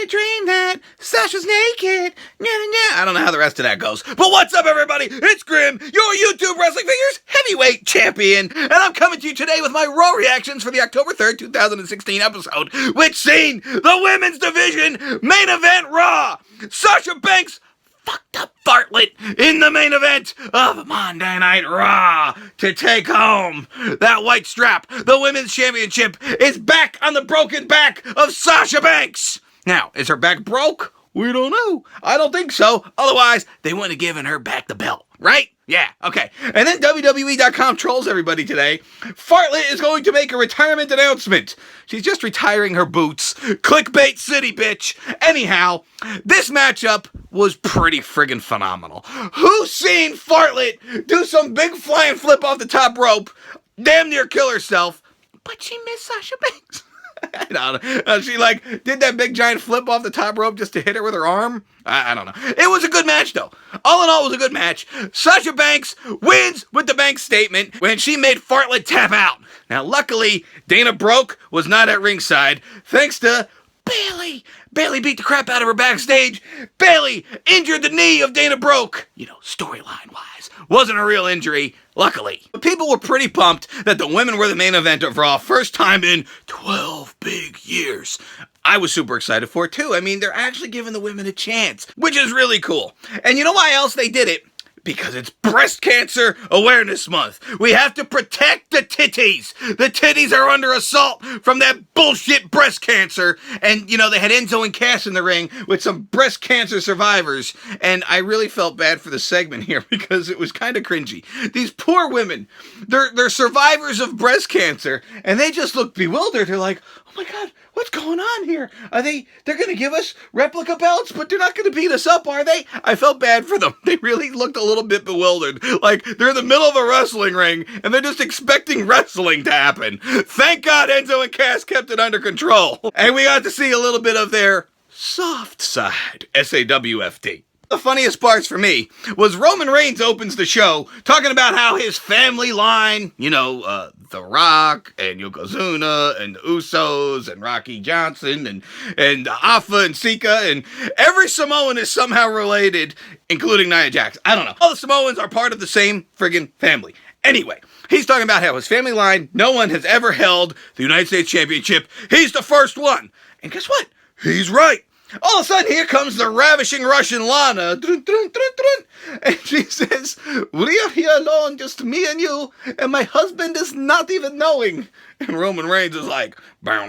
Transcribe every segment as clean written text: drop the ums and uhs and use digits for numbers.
a dream that Sasha's naked. I don't know how the rest of that goes. But what's up, everybody? It's Grim, your YouTube Wrestling Figures heavyweight champion. And I'm coming to you today with my Raw reactions for the October 3rd, 2016 episode, which seen the women's division main event Raw. Sasha Banks fucked up Bartlett in the main event of Monday Night Raw to take home that white strap. The women's championship is back on the broken back of Sasha Banks. Now, is her back broke? We don't know. I don't think so. Otherwise, they wouldn't have given her back the belt, right? Yeah, okay. And then WWE.com trolls everybody today. Bartlett is going to make a retirement announcement. She's just retiring her boots. Clickbait city, bitch. Anyhow, this matchup was pretty friggin' phenomenal. Who's seen Bartlett do some big flying flip off the top rope, damn near kill herself, but she missed Sasha Banks? I don't know. She did that big giant flip off the top rope just to hit her with her arm. I don't know. It was a good match though. All in all, it was a good match. Sasha Banks wins with the Banks statement when she made Bartlett tap out. Now luckily, Dana Brooke was not at ringside thanks to Bayley. Bayley beat the crap out of her backstage. Bayley injured the knee of Dana Brooke. You know, storyline wise. Wasn't a real injury, luckily. But people were pretty pumped that the women were the main event of Raw, first time in 12 big years. I was super excited for it too. I mean, they're actually giving the women a chance, which is really cool. And you know why else they did it? Because it's Breast Cancer Awareness Month. We have to protect the titties. The titties are under assault from that bullshit breast cancer. And, you know, they had Enzo and Cass in the ring with some breast cancer survivors. And I really felt bad for the segment here because it was kind of cringy. These poor women, they're survivors of breast cancer. And they just look bewildered. They're like, oh my God, what's going on here? They're going to give us replica belts, but they're not going to beat us up, are they? I felt bad for them. They really looked a little bit bewildered. Like they're in the middle of a wrestling ring and they're just expecting wrestling to happen. Thank God Enzo and Cass kept it under control. And we got to see a little bit of their soft side, SAWFT. The funniest parts for me was Roman Reigns opens the show talking about how his family line, you know, The Rock and Yokozuna and the Usos and Rocky Johnson and Alpha and Sika and every Samoan is somehow related, including Nia Jax. I don't know. All the Samoans are part of the same friggin' family. Anyway, he's talking about how his family line, no one has ever held the United States Championship. He's the first one. And guess what? He's right. All of a sudden, here comes the ravishing Russian Lana. And she says, we are here alone, just me and you, and my husband is not even knowing. And Roman Reigns is like, I'll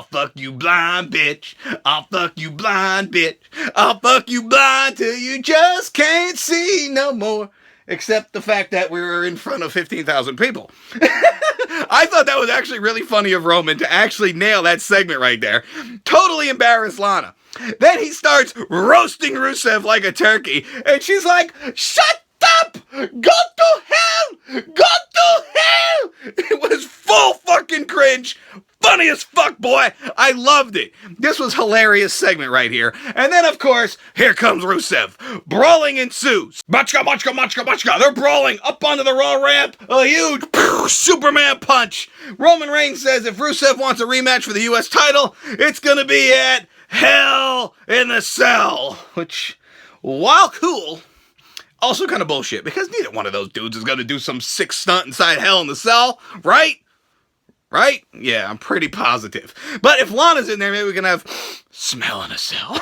fuck you blind, bitch. I'll fuck you blind, bitch. I'll fuck you blind till you just can't see no more. Except the fact that we were in front of 15,000 people. I thought that was actually really funny of Roman to actually nail that segment right there. Totally embarrassed Lana. Then he starts roasting Rusev like a turkey. And she's like, shut up! Go to hell! Go to hell! It was full fucking cringe. Funny as fuck, boy. I loved it. This was hilarious segment right here. And then, of course, here comes Rusev. Brawling ensues. Machka, machka, machka, machka. They're brawling up onto the Raw ramp. A huge Superman punch. Roman Reigns says if Rusev wants a rematch for the U.S. title, it's going to be at Hell in the Cell. Which, while cool, also kind of bullshit. Because neither one of those dudes is going to do some sick stunt inside Hell in the Cell, right? Right? Yeah, I'm pretty positive. But if Lana's in there, maybe we can have Smell in a Cell.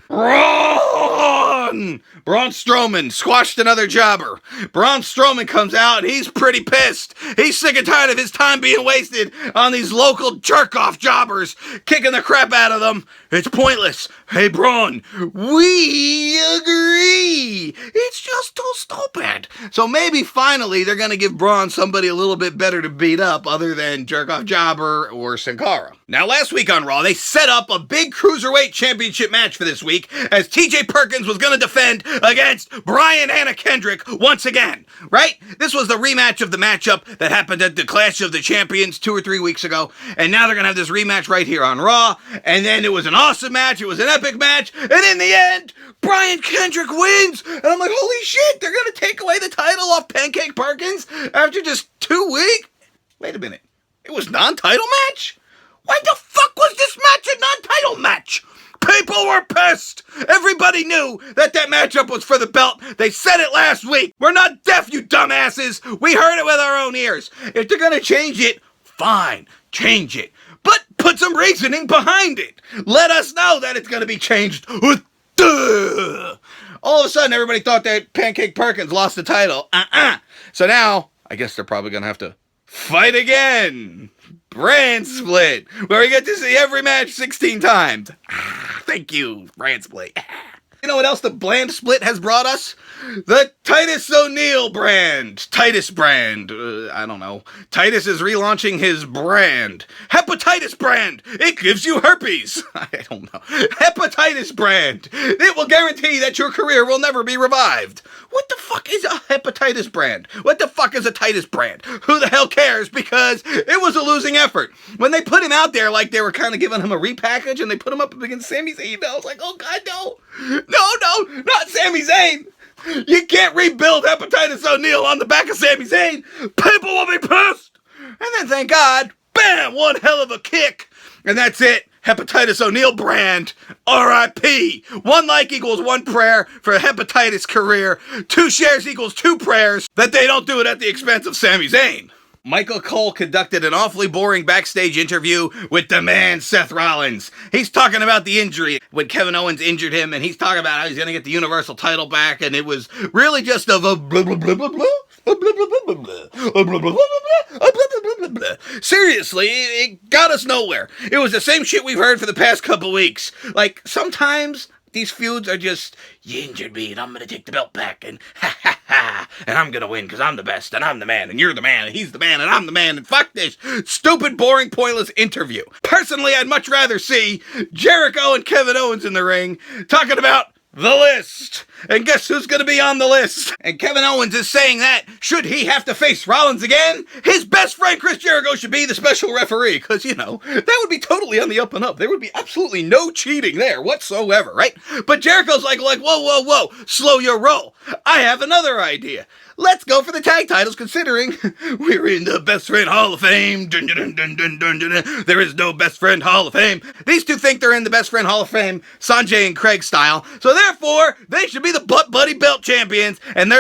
Braun! Braun Strowman squashed another jobber. Braun Strowman comes out and he's pretty pissed. He's sick and tired of his time being wasted on these local jerk-off jobbers, kicking the crap out of them. It's pointless. Hey, Braun, we agree. It's just too stupid. So maybe finally they're going to give Braun somebody a little bit better to beat up other than jerk-off jobber or Sin Cara. Now, last week on Raw, they set up a big Cruiserweight Championship match for this week as TJ Perkins was going to defend against Brian Anna Kendrick once again, right? This was the rematch of the matchup that happened at the Clash of the Champions 2 or 3 weeks ago, and now they're going to have this rematch right here on Raw, and then it was an awesome match, it was an epic match, and in the end, Brian Kendrick wins, and I'm like, holy shit, they're going to take away the title off Pancake Perkins after just 2 weeks? Wait a minute, it was non-title match? Why the fuck was this match a non-title list! Everybody knew that matchup was for the belt. They said it last week. We're not deaf, you dumbasses. We heard it with our own ears. If they're gonna change it, fine, change it. But put some reasoning behind it. Let us know that it's gonna be changed. All of a sudden, everybody thought that Pancake Perkins lost the title. So now, I guess they're probably gonna have to fight again. Brand split, where we get to see every match 16 times. Thank you, brand split. You know what else the brand split has brought us? The Titus O'Neil brand. Titus brand. I don't know. Titus is relaunching his brand. Hepatitis brand. It gives you herpes. I don't know. Hepatitis brand. It will guarantee that your career will never be revived. What the fuck is a hepatitis brand? What the fuck is a Titus brand? Who the hell cares? Because it was a losing effort. When they put him out there like they were kind of giving him a repackage and they put him up against Sami Zayn, I was like, oh God, no. No, not Sami Zayn. You can't rebuild Hepatitis O'Neil on the back of Sami Zayn. People will be pissed. And then thank God, bam, one hell of a kick. And that's it. Hepatitis O'Neil brand, R.I.P. 1 like equals 1 prayer for a hepatitis career. 2 shares equals 2 prayers that they don't do it at the expense of Sami Zayn. Michael Cole conducted an awfully boring backstage interview with the man Seth Rollins. He's talking about the injury when Kevin Owens injured him, and he's talking about how he's going to get the Universal title back, and it was really just a blah, blah, blah, blah, blah, blah. Seriously, it got us nowhere. It was the same shit we've heard for the past couple weeks. Like, sometimes these feuds are just, you injured me and I'm gonna take the belt back and and I'm gonna win because I'm the best and I'm the man and you're the man and he's the man and I'm the man and fuck this stupid, boring, pointless interview. Personally, I'd much rather see Jericho and Kevin Owens in the ring talking about the list. And guess who's going to be on the list? And Kevin Owens is saying that, should he have to face Rollins again, his best friend Chris Jericho should be the special referee. Because, you know, that would be totally on the up and up. There would be absolutely no cheating there whatsoever, right? But Jericho's like, whoa, slow your roll. I have another idea. Let's go for the tag titles, considering we're in the Best Friend Hall of Fame. Dun, dun, dun, dun, dun, dun, dun. There is no Best Friend Hall of Fame. These two think they're in the Best Friend Hall of Fame, Sanjay and Craig style. So therefore, they should be the Butt Buddy Belt champions, and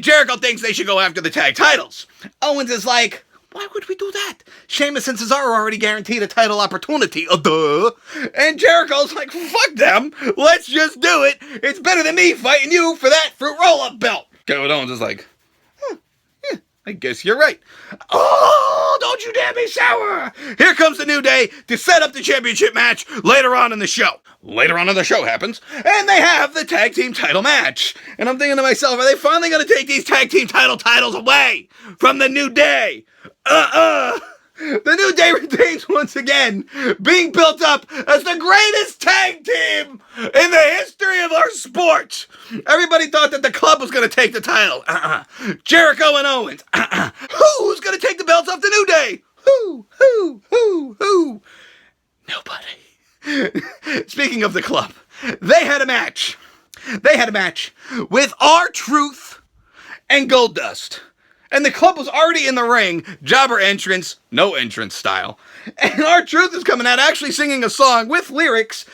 Jericho thinks they should go after the tag titles. Owens is like, why would we do that? Sheamus and Cesaro already guaranteed a title opportunity. Duh. And Jericho's like, fuck them. Let's just do it. It's better than me fighting you for that fruit roll-up belt. Kevin Owens is like, I guess you're right. Oh, don't you dare be sour. Here comes the New Day to set up the championship match later on in the show. Later on in the show happens, and they have the tag team title match. And I'm thinking to myself, are they finally going to take these tag team titles away from the New Day? The New Day retains once again, being built up as the greatest tag team in the history of our sport. Everybody thought that the club was going to take the title. Jericho and Owens. Who's going to take the belts off the New Day? Who? Nobody. Speaking of the club, they had a match. With R-Truth and Goldust. And the club was already in the ring, jobber entrance, no entrance style. And R-Truth is coming out actually singing a song with lyrics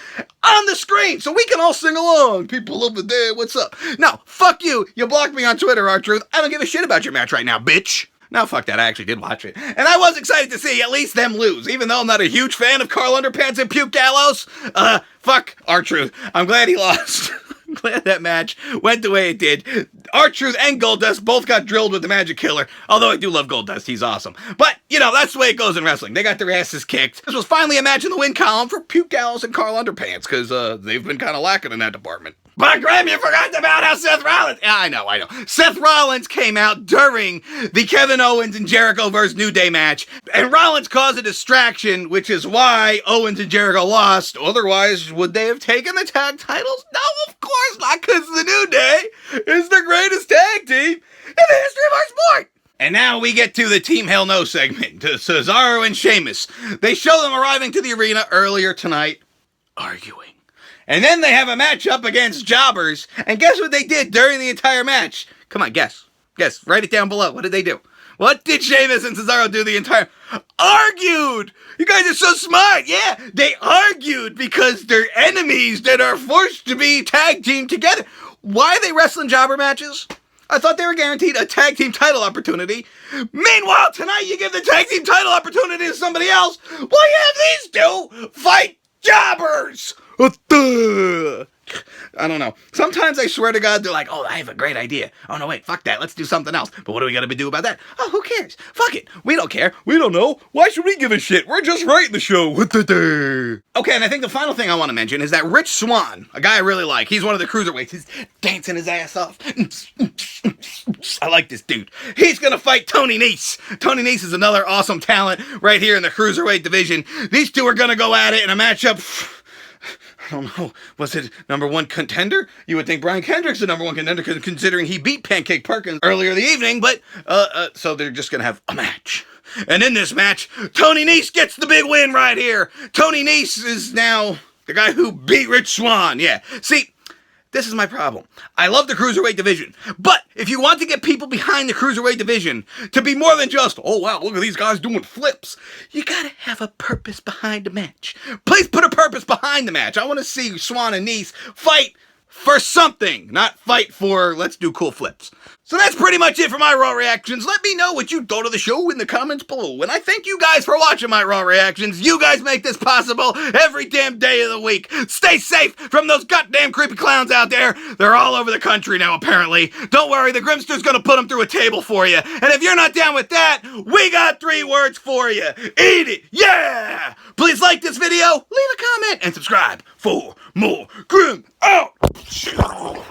on the screen, so we can all sing along. People over there, what's up? No, fuck you. You blocked me on Twitter, R-Truth. I don't give a shit about your match right now, bitch. No, fuck that. I actually did watch it. And I was excited to see at least them lose, even though I'm not a huge fan of Carl Underpants and Puke Gallows. Fuck R-Truth. I'm glad he lost. I'm glad that match went the way it did. R-Truth and Goldust both got drilled with the Magic Killer. Although I do love Goldust. He's awesome. But, you know, that's the way it goes in wrestling. They got their asses kicked. This was finally a match in the win column for Puke Gallows and Carl Underpants, because they've been kind of lacking in that department. But Graham, you forgot about how Seth Rollins... Yeah, I know. Seth Rollins came out during the Kevin Owens and Jericho vs. New Day match, and Rollins caused a distraction, which is why Owens and Jericho lost. Otherwise, would they have taken the tag titles? No, of course not, because the New Day is the greatest tag team in the history of our sport. And now we get to the Team Hell No segment, to Cesaro and Sheamus. They show them arriving to the arena earlier tonight, arguing. And then they have a match up against jobbers. And guess what they did during the entire match? Come on, guess. Write it down below. What did they do? What did Sheamus and Cesaro do the entire... Argued! You guys are so smart! Yeah, they argued because they're enemies that are forced to be tag teamed together. Why are they wrestling jobber matches? I thought they were guaranteed a tag team title opportunity. Meanwhile, tonight you give the tag team title opportunity to somebody else. Why you have these two fight jobbers? I don't know. Sometimes I swear to God, they're like, oh, I have a great idea. Oh, no, wait, fuck that. Let's do something else. But what are we going to do about that? Oh, who cares? Fuck it. We don't care. We don't know. Why should we give a shit? We're just writing the show. Okay, and I think the final thing I want to mention is that Rich Swann, a guy I really like, he's one of the cruiserweights. He's dancing his ass off. I like this dude. He's going to fight Tony Nese. Tony Nese is another awesome talent right here in the cruiserweight division. These two are going to go at it in a matchup. I don't know. Was it number one contender? You would think Brian Kendrick's the number one contender considering he beat Pancake Perkins earlier in the evening, but, so they're just gonna have a match. And in this match, Tony Nese gets the big win right here. Tony Nese is now the guy who beat Rich Swann. Yeah. See, this is my problem. I love the cruiserweight division, but if you want to get people behind the cruiserweight division to be more than just, oh wow, look at these guys doing flips, you gotta have a purpose behind the match. Please put a purpose behind the match. I want to see Swann and Nese fight for something, not fight for let's do cool flips. So that's pretty much it for my Raw reactions. Let me know what you thought of the show in the comments below. And I thank you guys for watching my Raw reactions. You guys make this possible every damn day of the week. Stay safe from those goddamn creepy clowns out there. They're all over the country now, apparently. Don't worry, the Grimster's gonna put them through a table for you. And if you're not down with that, we got 3 words for you. Eat it, yeah! Please like this video, leave a comment, and subscribe for more Grim out!